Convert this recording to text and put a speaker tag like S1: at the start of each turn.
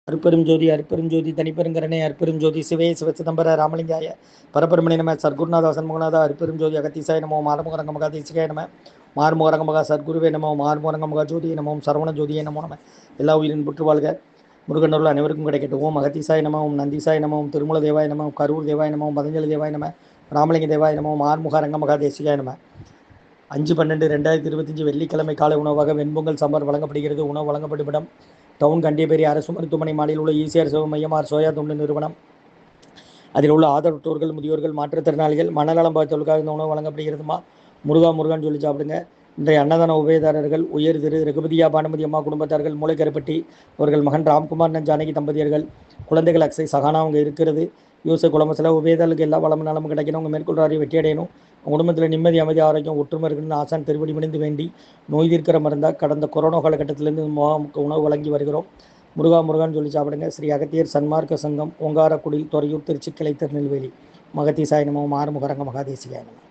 S1: அருட்பெரும் ஜோதி அருட்பெரும் ஜோதி தனிப்பெருங்கரணை அருட்பெரும் ஜோதி சிவே சிவசிதம்பர ராமலிங்காய பரபரமணி நம சர்க்குருநாத சண்முகநாத அருட்பெரும் ஜோதி அகத்தீசாய நமோ மாறுமுகரங்க மகா தேசிகாய நம மாறுமுகரங்க மகா சர்க்குருவே நமோ மாறுமுகரங்க மகா ஜோதியை நமோ சரவண ஜோதியை நமோ நம எல்லா உயிரின் புற்று வாழ்க முருகனருள் அனைவருக்கும் கிடைக்கட்டும். ஓம் அகத்தீசாய நம ஓம் நந்தீசாய நம ஓம் திருமூல தேவாய நம கரூர் தேவாய நம பதஞ்சலி தேவாய நம ராமலிங்க தேவாய நம மாறுமுகரங்க மகா தேசிகாய நம 5/12/2025 வெள்ளிக்கிழமை காலை உணவாக வெண்பொங்கல் சாம்பார் வழங்கப்படுகிறது. உணவு வழங்கப்படும் இடம் டவுன் கண்டியப்பேரி அரசு மருத்துவமனை மாடியில் உள்ள ஈசிஆர் சிவ மையம் ஆர் சோயா தொண்டு நிறுவனம். அதில் உள்ள ஆதரவற்றோர்கள், முதியோர்கள், மாற்றுத்திறனாளிகள், மனநலம் பாதித்தவர்களுக்காக இந்த உணவு வழங்கப்படுகிறதுமா. முருகான்னு சொல்லி சாப்பிடுங்க. இன்றைய அன்னதான உபயதாரர்கள் உயர் திரு ரகுபதியா பானுமதி அம்மா குடும்பத்தார்கள், மூளைக்கருப்பட்டி அவர்கள் மகன் ராம்குமார் ஜானகி தம்பதியர்கள், குழந்தைகள் அக்ஷய் சகானா அவங்க இருக்கிறது. யூச குழம்புல உபயதாரர்களுக்கு எல்லா வளமும் நலமும் கிடைக்கணும். உங்கள் மேற்கொள்றாரையும் வெற்றி அடையணும். குடும்பத்தில் நிம்மதி, அமைதி, ஆரோக்கியம், ஒற்றுமை இருக்குன்னு ஆசான் திருவடி பணிந்து வேண்டி நோய் தீர்க்கிற மருந்தாக கடந்த கொரோனா காலகட்டத்திலிருந்து முகாமுக்கு உணவு வழங்கி வருகிறோம். முருகான்னு சொல்லி சாப்பிடுங்க. ஸ்ரீ அகத்தியர் சன்மார்க்க சங்கம், ஓங்காரக்குடில், துறையூர், திருச்சி கிளை, திருநெல்வேலி. மகத்தீசாய நமோ மாறுமுகரங்க மகாதேசிகாய நமோ.